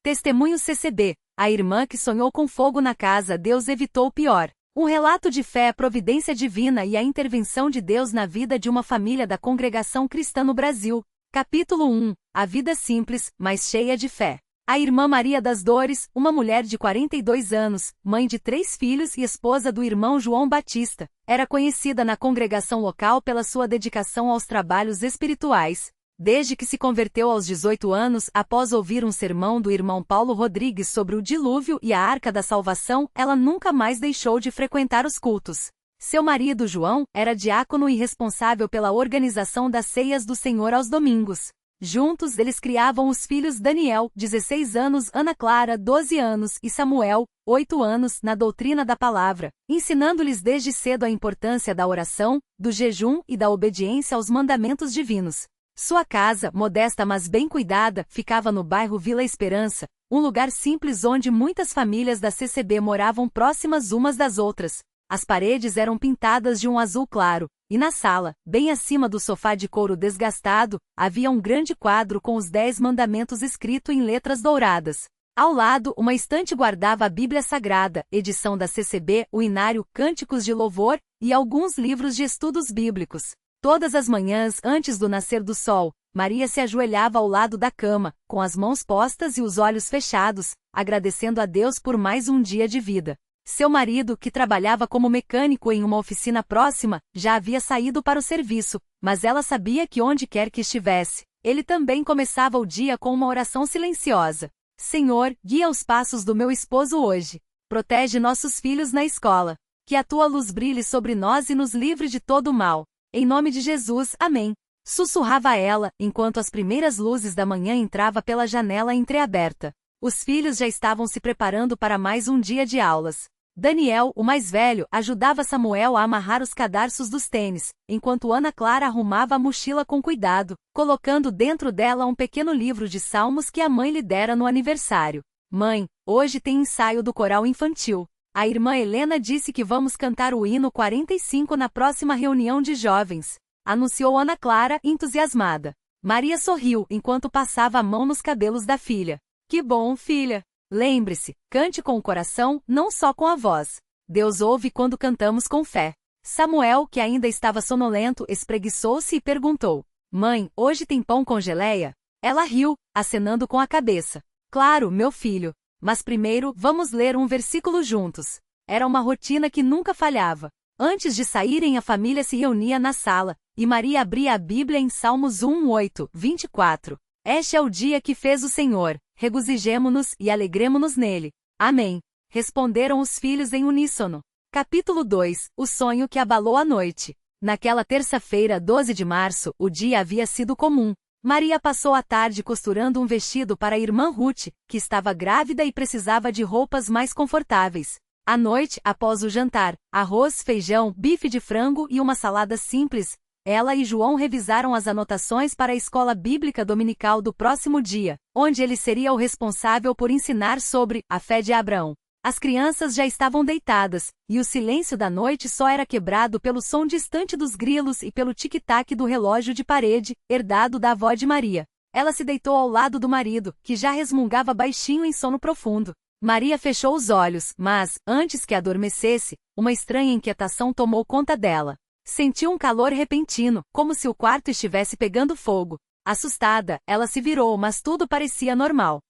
Testemunho CCB. A irmã que sonhou com fogo na casa, Deus evitou o pior. Um relato de fé, providência divina e a intervenção de Deus na vida de uma família da congregação cristã no Brasil. Capítulo 1. A vida simples, mas cheia de fé. A irmã Maria das Dores, uma mulher de 42 anos, mãe de 3 filhos e esposa do irmão João Batista, era conhecida na congregação local pela sua dedicação aos trabalhos espirituais. Desde que se converteu aos 18 anos, após ouvir um sermão do irmão Paulo Rodrigues sobre o dilúvio e a arca da salvação, ela nunca mais deixou de frequentar os cultos. Seu marido João era diácono e responsável pela organização das ceias do Senhor aos domingos. Juntos eles criavam os filhos Daniel, 16 anos, Ana Clara, 12 anos, e Samuel, 8 anos, na doutrina da palavra, ensinando-lhes desde cedo a importância da oração, do jejum e da obediência aos mandamentos divinos. Sua casa, modesta mas bem cuidada, ficava no bairro Vila Esperança, um lugar simples onde muitas famílias da CCB moravam próximas umas das outras. As paredes eram pintadas de um azul claro, e na sala, bem acima do sofá de couro desgastado, havia um grande quadro com os 10 mandamentos escrito em letras douradas. Ao lado, uma estante guardava a Bíblia Sagrada, edição da CCB, o Inário, Cânticos de Louvor, e alguns livros de estudos bíblicos. Todas as manhãs, antes do nascer do sol, Maria se ajoelhava ao lado da cama, com as mãos postas e os olhos fechados, agradecendo a Deus por mais um dia de vida. Seu marido, que trabalhava como mecânico em uma oficina próxima, já havia saído para o serviço, mas ela sabia que onde quer que estivesse, ele também começava o dia com uma oração silenciosa. Senhor, guia os passos do meu esposo hoje. Protege nossos filhos na escola. Que a tua luz brilhe sobre nós e nos livre de todo o mal. Em nome de Jesus, amém. Sussurrava ela, enquanto as primeiras luzes da manhã entravam pela janela entreaberta. Os filhos já estavam se preparando para mais um dia de aulas. Daniel, o mais velho, ajudava Samuel a amarrar os cadarços dos tênis, enquanto Ana Clara arrumava a mochila com cuidado, colocando dentro dela um pequeno livro de salmos que a mãe lhe dera no aniversário. Mãe, hoje tem ensaio do coral infantil. A irmã Helena disse que vamos cantar o hino 45 na próxima reunião de jovens, anunciou Ana Clara, entusiasmada. Maria sorriu enquanto passava a mão nos cabelos da filha. Que bom, filha! Lembre-se, cante com o coração, não só com a voz. Deus ouve quando cantamos com fé. Samuel, que ainda estava sonolento, espreguiçou-se e perguntou: Mãe, hoje tem pão com geleia? Ela riu, acenando com a cabeça. Claro, meu filho. Mas primeiro, vamos ler um versículo juntos. Era uma rotina que nunca falhava. Antes de saírem, a família se reunia na sala, e Maria abria a Bíblia em Salmos 1:8, 24. Este é o dia que fez o Senhor, regozijemo-nos e alegremo-nos nele. Amém. Responderam os filhos em uníssono. Capítulo 2. O sonho que abalou a noite. Naquela terça-feira, 12 de março, o dia havia sido comum. Maria passou a tarde costurando um vestido para a irmã Ruth, que estava grávida e precisava de roupas mais confortáveis. À noite, após o jantar, arroz, feijão, bife de frango e uma salada simples, ela e João revisaram as anotações para a escola bíblica dominical do próximo dia, onde ele seria o responsável por ensinar sobre a fé de Abraão. As crianças já estavam deitadas, e o silêncio da noite só era quebrado pelo som distante dos grilos e pelo tic-tac do relógio de parede, herdado da avó de Maria. Ela se deitou ao lado do marido, que já resmungava baixinho em sono profundo. Maria fechou os olhos, mas, antes que adormecesse, uma estranha inquietação tomou conta dela. Sentiu um calor repentino, como se o quarto estivesse pegando fogo. Assustada, ela se virou, mas tudo parecia normal.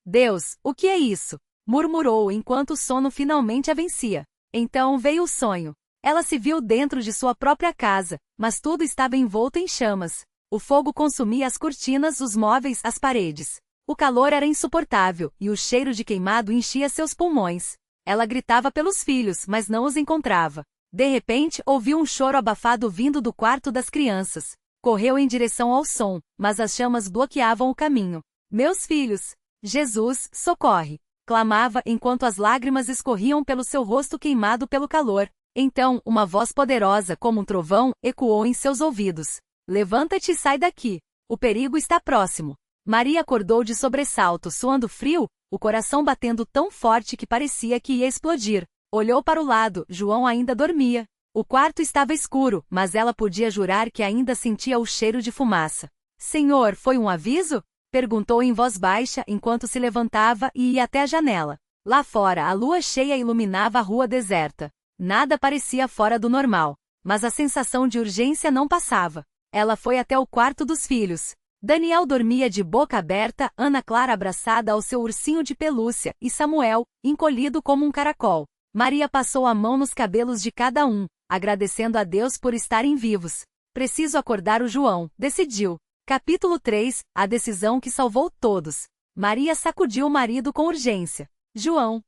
Deus, o que é isso? Murmurou enquanto o sono finalmente a vencia. Então veio o sonho. Ela se viu dentro de sua própria casa, mas tudo estava envolto em chamas. O fogo consumia as cortinas, os móveis, as paredes. O calor era insuportável, e o cheiro de queimado enchia seus pulmões. Ela gritava pelos filhos, mas não os encontrava. De repente, ouviu um choro abafado vindo do quarto das crianças. Correu em direção ao som, mas as chamas bloqueavam o caminho. Meus filhos! Jesus, socorre! Clamava enquanto as lágrimas escorriam pelo seu rosto queimado pelo calor. Então, uma voz poderosa como um trovão ecoou em seus ouvidos. Levanta-te e sai daqui. O perigo está próximo. Maria acordou de sobressalto, suando frio, o coração batendo tão forte que parecia que ia explodir. Olhou para o lado, João ainda dormia. O quarto estava escuro, mas ela podia jurar que ainda sentia o cheiro de fumaça. Senhor, foi um aviso? Perguntou em voz baixa enquanto se levantava e ia até a janela. Lá fora, a lua cheia iluminava a rua deserta. Nada parecia fora do normal, mas a sensação de urgência não passava. Ela foi até o quarto dos filhos. Daniel dormia de boca aberta, Ana Clara abraçada ao seu ursinho de pelúcia, e Samuel, encolhido como um caracol. Maria passou a mão nos cabelos de cada um, agradecendo a Deus por estarem vivos. Preciso acordar o João, decidiu. Capítulo 3, a decisão que salvou todos. Maria sacudiu o marido com urgência. João,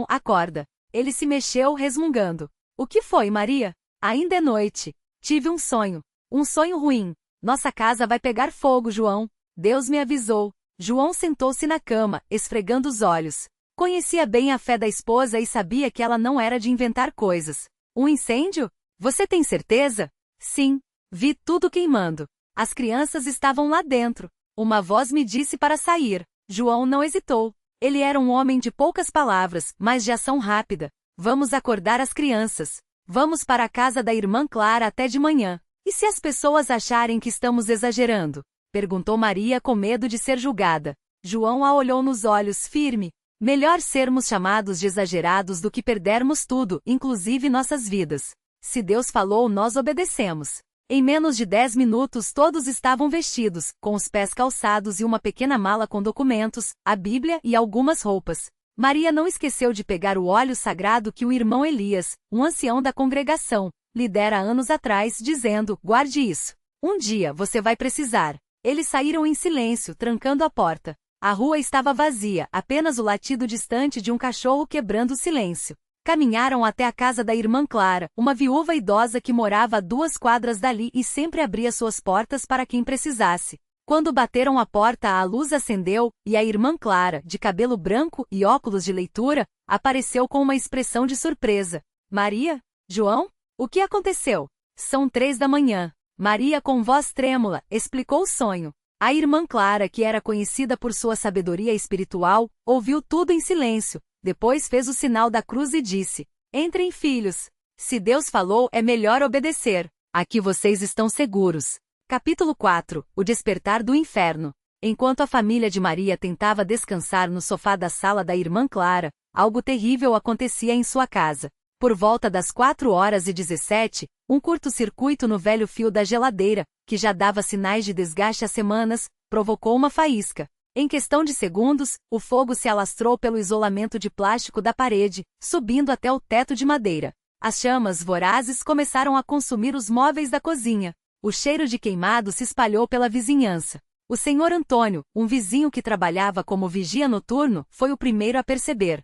acorda. Ele se mexeu resmungando. O que foi, Maria? Ainda é noite. Tive um sonho. Um sonho ruim. Nossa casa vai pegar fogo, João. Deus me avisou. João sentou-se na cama, esfregando os olhos. Conhecia bem a fé da esposa e sabia que ela não era de inventar coisas. Um incêndio? Você tem certeza? Sim. Vi tudo queimando. As crianças estavam lá dentro. Uma voz me disse para sair. João não hesitou. Ele era um homem de poucas palavras, mas de ação rápida. Vamos acordar as crianças. Vamos para a casa da irmã Clara até de manhã. E se as pessoas acharem que estamos exagerando? Perguntou Maria com medo de ser julgada. João a olhou nos olhos firme. Melhor sermos chamados de exagerados do que perdermos tudo, inclusive nossas vidas. Se Deus falou, nós obedecemos. Em menos de 10 minutos todos estavam vestidos, com os pés calçados e uma pequena mala com documentos, a Bíblia e algumas roupas. Maria não esqueceu de pegar o óleo sagrado que o irmão Elias, um ancião da congregação, lhe dera anos atrás, dizendo, guarde isso. Um dia você vai precisar. Eles saíram em silêncio, trancando a porta. A rua estava vazia, apenas o latido distante de um cachorro quebrando o silêncio. Caminharam até a casa da irmã Clara, uma viúva idosa que morava a 2 quadras dali e sempre abria suas portas para quem precisasse. Quando bateram a porta, a luz acendeu, e a irmã Clara, de cabelo branco e óculos de leitura, apareceu com uma expressão de surpresa. Maria? João? O que aconteceu? São 3 da manhã. Maria, com voz trêmula, explicou o sonho. A irmã Clara, que era conhecida por sua sabedoria espiritual, ouviu tudo em silêncio. Depois fez o sinal da cruz e disse, entrem, filhos. Se Deus falou, é melhor obedecer. Aqui vocês estão seguros. Capítulo 4, o despertar do inferno. Enquanto a família de Maria tentava descansar no sofá da sala da irmã Clara, algo terrível acontecia em sua casa. Por volta das 4h17, um curto-circuito no velho fio da geladeira, que já dava sinais de desgaste há semanas, provocou uma faísca. Em questão de segundos, o fogo se alastrou pelo isolamento de plástico da parede, subindo até o teto de madeira. As chamas vorazes começaram a consumir os móveis da cozinha. O cheiro de queimado se espalhou pela vizinhança. O senhor Antônio, um vizinho que trabalhava como vigia noturno, foi o primeiro a perceber.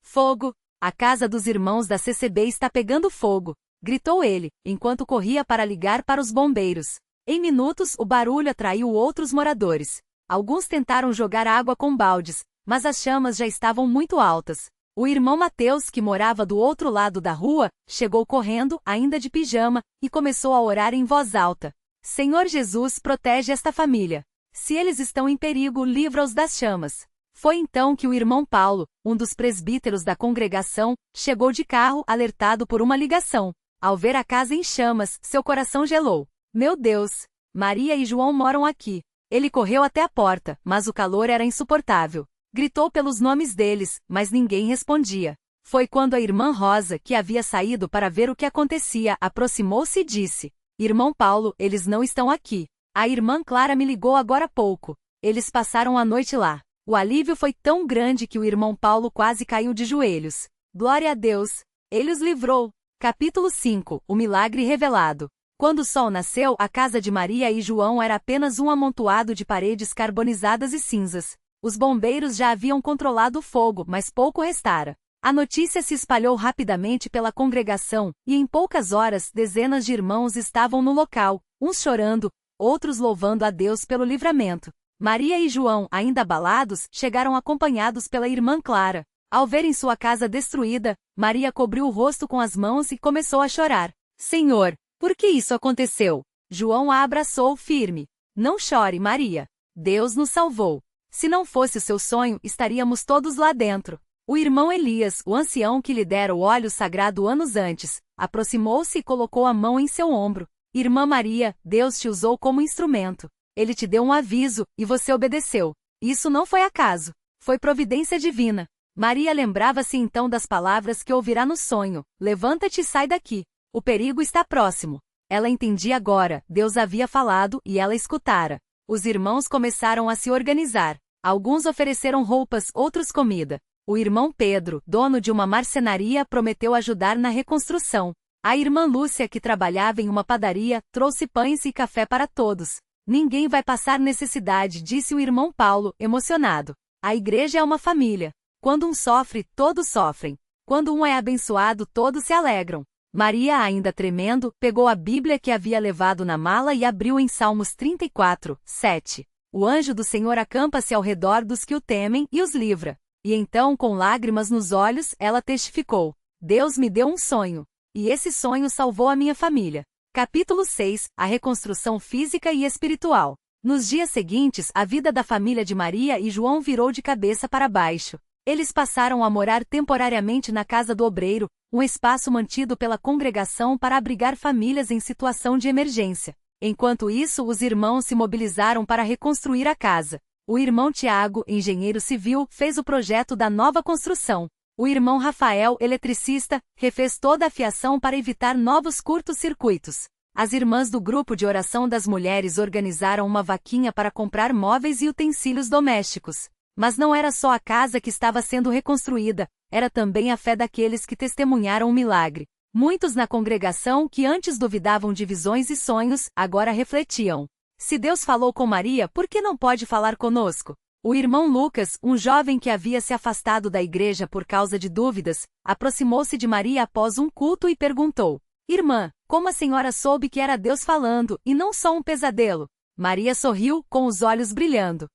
Fogo! A casa dos irmãos da CCB está pegando fogo! Gritou ele, enquanto corria para ligar para os bombeiros. Em minutos, o barulho atraiu outros moradores. Alguns tentaram jogar água com baldes, mas as chamas já estavam muito altas. O irmão Mateus, que morava do outro lado da rua, chegou correndo, ainda de pijama, e começou a orar em voz alta. Senhor Jesus, protege esta família. Se eles estão em perigo, livra-os das chamas. Foi então que o irmão Paulo, um dos presbíteros da congregação, chegou de carro, alertado por uma ligação. Ao ver a casa em chamas, seu coração gelou. Meu Deus! Maria e João moram aqui. Ele correu até a porta, mas o calor era insuportável. Gritou pelos nomes deles, mas ninguém respondia. Foi quando a irmã Rosa, que havia saído para ver o que acontecia, aproximou-se e disse, Irmão Paulo, eles não estão aqui. A irmã Clara me ligou agora há pouco. Eles passaram a noite lá. O alívio foi tão grande que o irmão Paulo quase caiu de joelhos. Glória a Deus! Ele os livrou. Capítulo 5, o milagre revelado. Quando o sol nasceu, a casa de Maria e João era apenas um amontoado de paredes carbonizadas e cinzas. Os bombeiros já haviam controlado o fogo, mas pouco restara. A notícia se espalhou rapidamente pela congregação, e em poucas horas dezenas de irmãos estavam no local, uns chorando, outros louvando a Deus pelo livramento. Maria e João, ainda abalados, chegaram acompanhados pela irmã Clara. Ao verem sua casa destruída, Maria cobriu o rosto com as mãos e começou a chorar. Senhor! Por que isso aconteceu? João a abraçou firme. Não chore, Maria. Deus nos salvou. Se não fosse o seu sonho, estaríamos todos lá dentro. O irmão Elias, o ancião que lhe dera o óleo sagrado anos antes, aproximou-se e colocou a mão em seu ombro. Irmã Maria, Deus te usou como instrumento. Ele te deu um aviso, e você obedeceu. Isso não foi acaso. Foi providência divina. Maria lembrava-se então das palavras que ouvirá no sonho: levanta-te e sai daqui. O perigo está próximo. Ela entendia agora, Deus havia falado e ela escutara. Os irmãos começaram a se organizar. Alguns ofereceram roupas, outros comida. O irmão Pedro, dono de uma marcenaria, prometeu ajudar na reconstrução. A irmã Lúcia, que trabalhava em uma padaria, trouxe pães e café para todos. Ninguém vai passar necessidade, disse o irmão Paulo, emocionado. A igreja é uma família. Quando um sofre, todos sofrem. Quando um é abençoado, todos se alegram. Maria, ainda tremendo, pegou a Bíblia que havia levado na mala e abriu em Salmos 34, 7. O anjo do Senhor acampa-se ao redor dos que o temem e os livra. E então, com lágrimas nos olhos, ela testificou: Deus me deu um sonho. E esse sonho salvou a minha família. Capítulo 6. A reconstrução física e espiritual. Nos dias seguintes, a vida da família de Maria e João virou de cabeça para baixo. Eles passaram a morar temporariamente na casa do obreiro, um espaço mantido pela congregação para abrigar famílias em situação de emergência. Enquanto isso, os irmãos se mobilizaram para reconstruir a casa. O irmão Tiago, engenheiro civil, fez o projeto da nova construção. O irmão Rafael, eletricista, refez toda a fiação para evitar novos curtos-circuitos. As irmãs do grupo de oração das mulheres organizaram uma vaquinha para comprar móveis e utensílios domésticos. Mas não era só a casa que estava sendo reconstruída, era também a fé daqueles que testemunharam o milagre. Muitos na congregação que antes duvidavam de visões e sonhos, agora refletiam: se Deus falou com Maria, por que não pode falar conosco? O irmão Lucas, um jovem que havia se afastado da igreja por causa de dúvidas, aproximou-se de Maria após um culto e perguntou: Irmã, como a senhora soube que era Deus falando, e não só um pesadelo? Maria sorriu, com os olhos brilhando.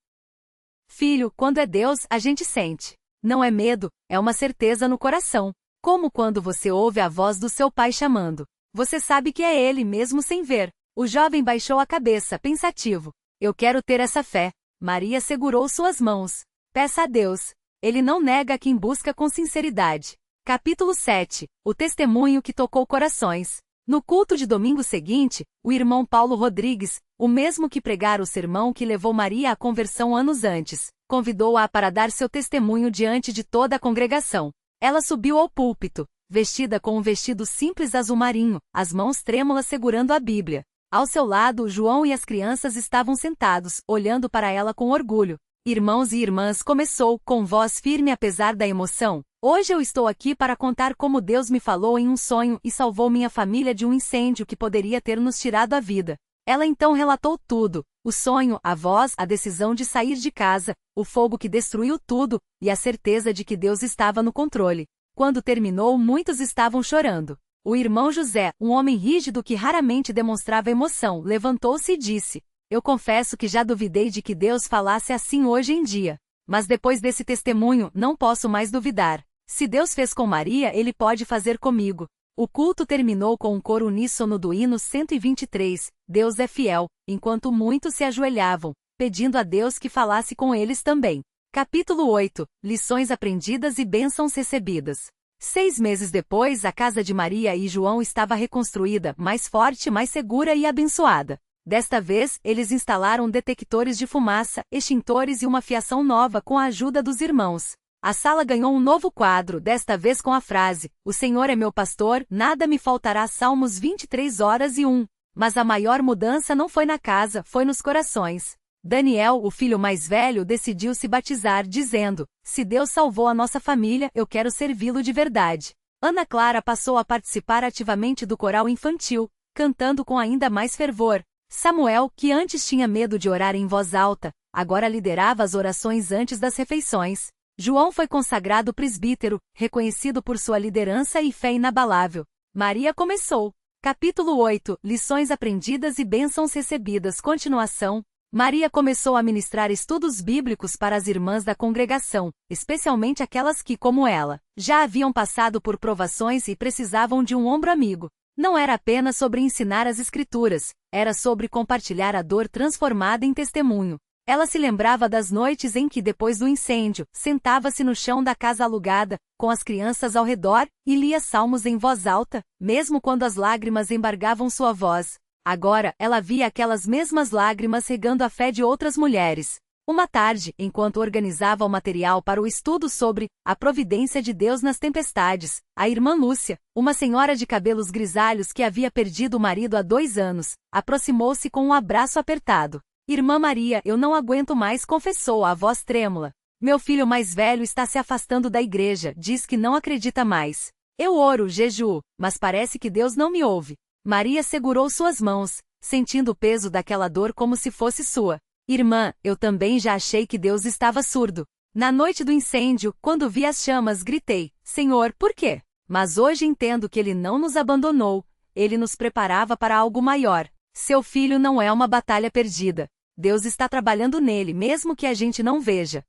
Filho, quando é Deus, a gente sente. Não é medo, é uma certeza no coração. Como quando você ouve a voz do seu pai chamando. Você sabe que é ele mesmo sem ver. O jovem baixou a cabeça, pensativo. Eu quero ter essa fé. Maria segurou suas mãos. Peça a Deus. Ele não nega a quem busca com sinceridade. Capítulo 7. O testemunho que tocou corações. No culto de domingo seguinte, o irmão Paulo Rodrigues, o mesmo que pregara o sermão que levou Maria à conversão anos antes, convidou-a para dar seu testemunho diante de toda a congregação. Ela subiu ao púlpito, vestida com um vestido simples azul marinho, as mãos trêmulas segurando a Bíblia. Ao seu lado, João e as crianças estavam sentados, olhando para ela com orgulho. Irmãos e irmãs, começou, com voz firme apesar da emoção. Hoje eu estou aqui para contar como Deus me falou em um sonho e salvou minha família de um incêndio que poderia ter nos tirado a vida. Ela então relatou tudo: o sonho, a voz, a decisão de sair de casa, o fogo que destruiu tudo, e a certeza de que Deus estava no controle. Quando terminou, muitos estavam chorando. O irmão José, um homem rígido que raramente demonstrava emoção, levantou-se e disse: Eu confesso que já duvidei de que Deus falasse assim hoje em dia. Mas depois desse testemunho, não posso mais duvidar. Se Deus fez com Maria, Ele pode fazer comigo. O culto terminou com um coro uníssono do hino 123, Deus é fiel, enquanto muitos se ajoelhavam, pedindo a Deus que falasse com eles também. Capítulo 8. Lições aprendidas e bênçãos recebidas. 6 meses depois, a casa de Maria e João estava reconstruída, mais forte, mais segura e abençoada. Desta vez, eles instalaram detectores de fumaça, extintores e uma fiação nova com a ajuda dos irmãos. A sala ganhou um novo quadro, desta vez com a frase: O Senhor é meu pastor, nada me faltará. Salmos 23:1. Mas a maior mudança não foi na casa, foi nos corações. Daniel, o filho mais velho, decidiu se batizar, dizendo: Se Deus salvou a nossa família, eu quero servi-lo de verdade. Ana Clara passou a participar ativamente do coral infantil, cantando com ainda mais fervor. Samuel, que antes tinha medo de orar em voz alta, agora liderava as orações antes das refeições. João foi consagrado presbítero, reconhecido por sua liderança e fé inabalável. Maria começou. Capítulo 8. Lições aprendidas e bênçãos recebidas. Continuação. Maria começou a ministrar estudos bíblicos para as irmãs da congregação, especialmente aquelas que, como ela, já haviam passado por provações e precisavam de um ombro amigo. Não era apenas sobre ensinar as Escrituras, era sobre compartilhar a dor transformada em testemunho. Ela se lembrava das noites em que, depois do incêndio, sentava-se no chão da casa alugada, com as crianças ao redor, e lia salmos em voz alta, mesmo quando as lágrimas embargavam sua voz. Agora, ela via aquelas mesmas lágrimas regando a fé de outras mulheres. Uma tarde, enquanto organizava o material para o estudo sobre a providência de Deus nas tempestades, a irmã Lúcia, uma senhora de cabelos grisalhos que havia perdido o marido há 2 anos, aproximou-se com um abraço apertado. Irmã Maria, eu não aguento mais, confessou a voz trêmula. Meu filho mais velho está se afastando da igreja, diz que não acredita mais. Eu oro, jejuo, mas parece que Deus não me ouve. Maria segurou suas mãos, sentindo o peso daquela dor como se fosse sua. Irmã, eu também já achei que Deus estava surdo. Na noite do incêndio, quando vi as chamas, gritei: Senhor, por quê? Mas hoje entendo que Ele não nos abandonou, Ele nos preparava para algo maior. Seu filho não é uma batalha perdida. Deus está trabalhando nele, mesmo que a gente não veja.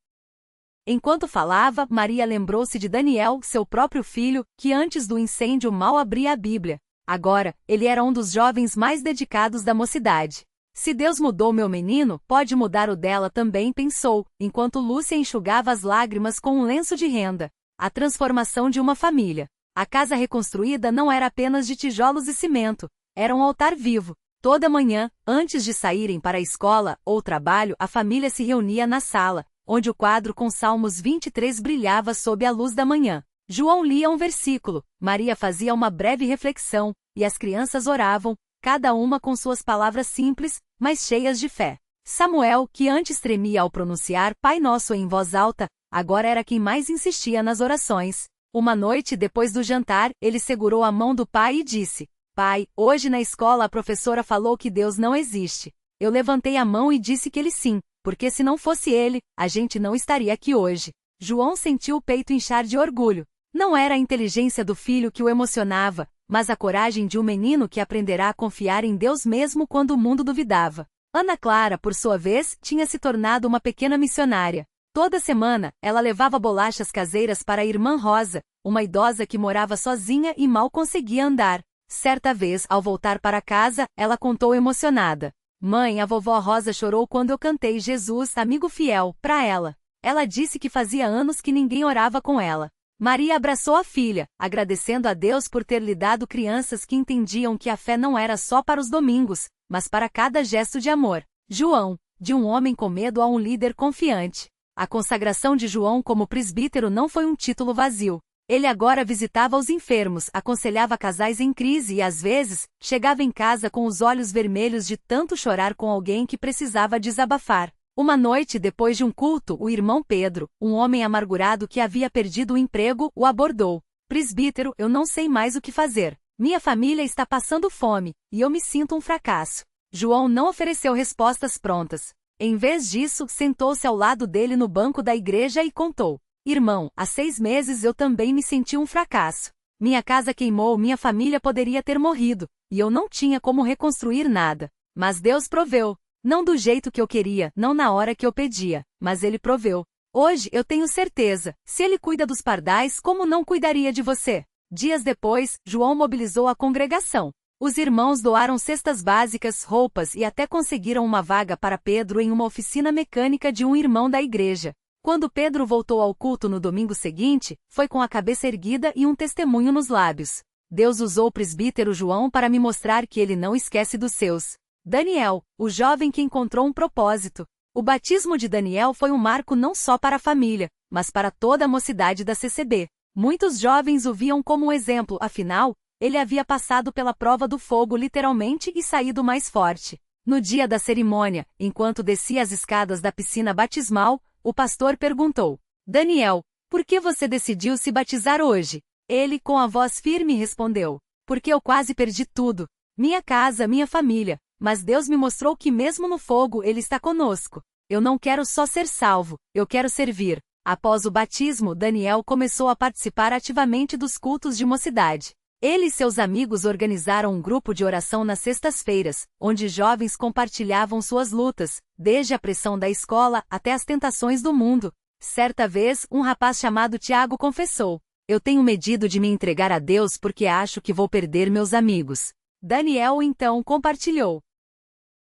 Enquanto falava, Maria lembrou-se de Daniel, seu próprio filho, que antes do incêndio mal abria a Bíblia. Agora, ele era um dos jovens mais dedicados da mocidade. Se Deus mudou meu menino, pode mudar o dela também, pensou, enquanto Lúcia enxugava as lágrimas com um lenço de renda. A transformação de uma família. A casa reconstruída não era apenas de tijolos e cimento, era um altar vivo. Toda manhã, antes de saírem para a escola ou trabalho, a família se reunia na sala, onde o quadro com Salmos 23 brilhava sob a luz da manhã. João lia um versículo, Maria fazia uma breve reflexão, e as crianças oravam, cada uma com suas palavras simples, mas cheias de fé. Samuel, que antes tremia ao pronunciar Pai Nosso em voz alta, agora era quem mais insistia nas orações. Uma noite depois do jantar, ele segurou a mão do pai e disse: Pai, hoje na escola a professora falou que Deus não existe. Eu levantei a mão e disse que ele sim, porque se não fosse ele, a gente não estaria aqui hoje. João sentiu o peito inchar de orgulho. Não era a inteligência do filho que o emocionava, mas a coragem de um menino que aprenderá a confiar em Deus mesmo quando o mundo duvidava. Ana Clara, por sua vez, tinha se tornado uma pequena missionária. Toda semana, ela levava bolachas caseiras para a irmã Rosa, uma idosa que morava sozinha e mal conseguia andar. Certa vez, ao voltar para casa, ela contou emocionada: Mãe, a vovó Rosa chorou quando eu cantei Jesus, amigo fiel, para ela. Ela disse que fazia anos que ninguém orava com ela. Maria abraçou a filha, agradecendo a Deus por ter lhe dado crianças que entendiam que a fé não era só para os domingos, mas para cada gesto de amor. João, de um homem com medo a um líder confiante. A consagração de João como presbítero não foi um título vazio. Ele agora visitava os enfermos, aconselhava casais em crise e, às vezes, chegava em casa com os olhos vermelhos de tanto chorar com alguém que precisava desabafar. Uma noite depois de um culto, o irmão Pedro, um homem amargurado que havia perdido o emprego, o abordou. Presbítero, eu não sei mais o que fazer. Minha família está passando fome, e eu me sinto um fracasso. João não ofereceu respostas prontas. Em vez disso, sentou-se ao lado dele no banco da igreja e contou: Irmão, há 6 meses eu também me senti um fracasso. Minha casa queimou, minha família poderia ter morrido, e eu não tinha como reconstruir nada. Mas Deus proveu. Não do jeito que eu queria, não na hora que eu pedia, mas Ele proveu. Hoje eu tenho certeza, se Ele cuida dos pardais, como não cuidaria de você? Dias depois, João mobilizou a congregação. Os irmãos doaram cestas básicas, roupas e até conseguiram uma vaga para Pedro em uma oficina mecânica de um irmão da igreja. Quando Pedro voltou ao culto no domingo seguinte, foi com a cabeça erguida e um testemunho nos lábios. Deus usou o presbítero João para me mostrar que Ele não esquece dos seus. Daniel, o jovem que encontrou um propósito. O batismo de Daniel foi um marco não só para a família, mas para toda a mocidade da CCB. Muitos jovens o viam como um exemplo, afinal, ele havia passado pela prova do fogo literalmente e saído mais forte. No dia da cerimônia, enquanto descia as escadas da piscina batismal, o pastor perguntou: Daniel, por que você decidiu se batizar hoje? Ele, com a voz firme, respondeu: Porque eu quase perdi tudo. Minha casa, minha família. Mas Deus me mostrou que mesmo no fogo Ele está conosco. Eu não quero só ser salvo, eu quero servir. Após o batismo, Daniel começou a participar ativamente dos cultos de mocidade. Ele e seus amigos organizaram um grupo de oração nas sextas-feiras, onde jovens compartilhavam suas lutas, desde a pressão da escola até as tentações do mundo. Certa vez, um rapaz chamado Tiago confessou: Eu tenho medido de me entregar a Deus porque acho que vou perder meus amigos. Daniel então compartilhou: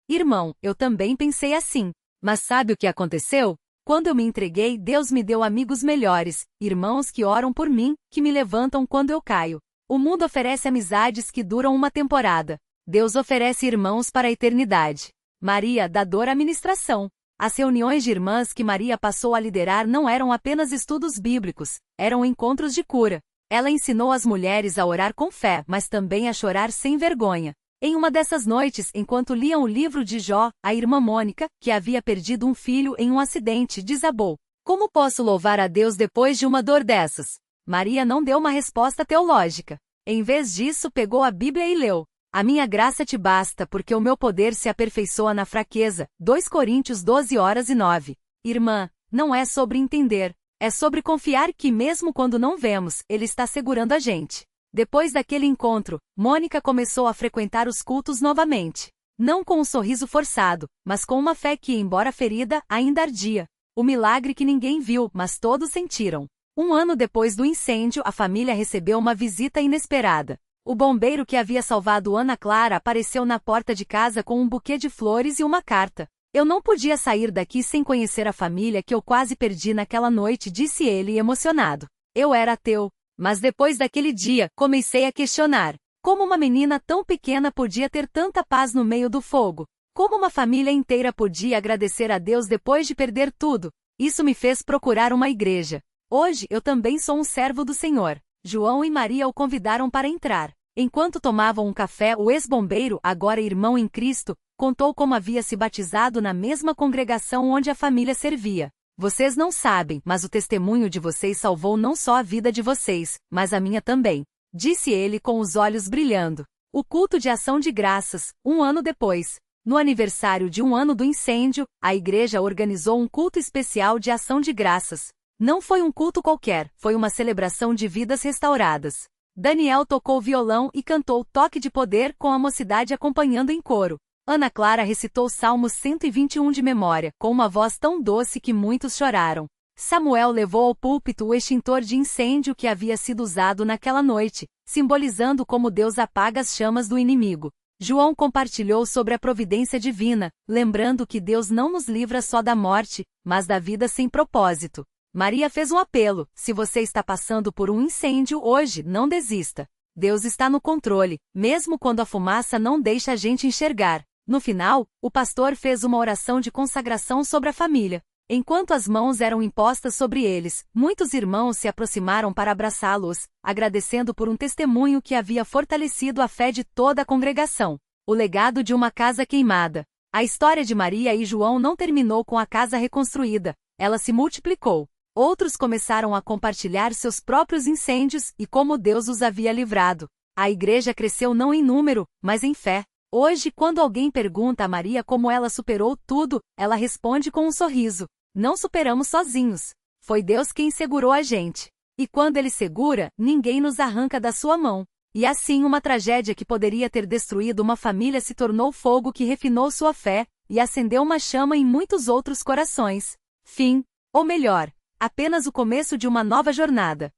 Irmão, eu também pensei assim. Mas sabe o que aconteceu? Quando eu me entreguei, Deus me deu amigos melhores, irmãos que oram por mim, que me levantam quando eu caio. O mundo oferece amizades que duram uma temporada, Deus oferece irmãos para a eternidade. Maria, da dor à ministração. As reuniões de irmãs que Maria passou a liderar não eram apenas estudos bíblicos, eram encontros de cura. Ela ensinou as mulheres a orar com fé, mas também a chorar sem vergonha. Em uma dessas noites, enquanto liam o livro de Jó, a irmã Mônica, que havia perdido um filho em um acidente, desabou. Como posso louvar a Deus depois de uma dor dessas? Maria não deu uma resposta teológica. Em vez disso, pegou a Bíblia e leu: A minha graça te basta porque o meu poder se aperfeiçoa na fraqueza. 2 Coríntios 12:9. Irmã, não é sobre entender, é sobre confiar que mesmo quando não vemos, Ele está segurando a gente. Depois daquele encontro, Mônica começou a frequentar os cultos novamente. Não com um sorriso forçado, mas com uma fé que, embora ferida, ainda ardia. O milagre que ninguém viu, mas todos sentiram. Um ano depois do incêndio, a família recebeu uma visita inesperada. O bombeiro que havia salvado Ana Clara apareceu na porta de casa com um buquê de flores e uma carta. Eu não podia sair daqui sem conhecer a família que eu quase perdi naquela noite, disse ele emocionado. Eu era ateu. Mas depois daquele dia, comecei a questionar. Como uma menina tão pequena podia ter tanta paz no meio do fogo? Como uma família inteira podia agradecer a Deus depois de perder tudo? Isso me fez procurar uma igreja. Hoje eu também sou um servo do Senhor. João e Maria o convidaram para entrar. Enquanto tomavam um café, o ex-bombeiro, agora irmão em Cristo, contou como havia se batizado na mesma congregação onde a família servia. Vocês não sabem, mas o testemunho de vocês salvou não só a vida de vocês, mas a minha também, disse ele com os olhos brilhando. O culto de ação de graças, um ano depois. No aniversário de um ano do incêndio, a igreja organizou um culto especial de ação de graças. Não foi um culto qualquer, foi uma celebração de vidas restauradas. Daniel tocou violão e cantou Toque de Poder com a mocidade acompanhando em coro. Ana Clara recitou Salmos 121 de memória, com uma voz tão doce que muitos choraram. Samuel levou ao púlpito o extintor de incêndio que havia sido usado naquela noite, simbolizando como Deus apaga as chamas do inimigo. João compartilhou sobre a providência divina, lembrando que Deus não nos livra só da morte, mas da vida sem propósito. Maria fez um apelo: se você está passando por um incêndio hoje, não desista. Deus está no controle, mesmo quando a fumaça não deixa a gente enxergar. No final, o pastor fez uma oração de consagração sobre a família. Enquanto as mãos eram impostas sobre eles, muitos irmãos se aproximaram para abraçá-los, agradecendo por um testemunho que havia fortalecido a fé de toda a congregação. O legado de uma casa queimada. A história de Maria e João não terminou com a casa reconstruída, ela se multiplicou. Outros começaram a compartilhar seus próprios incêndios e como Deus os havia livrado. A igreja cresceu não em número, mas em fé. Hoje, quando alguém pergunta a Maria como ela superou tudo, ela responde com um sorriso: não superamos sozinhos. Foi Deus quem segurou a gente. E quando Ele segura, ninguém nos arranca da sua mão. E assim uma tragédia que poderia ter destruído uma família se tornou fogo que refinou sua fé e acendeu uma chama em muitos outros corações. Fim. Ou melhor, apenas o começo de uma nova jornada.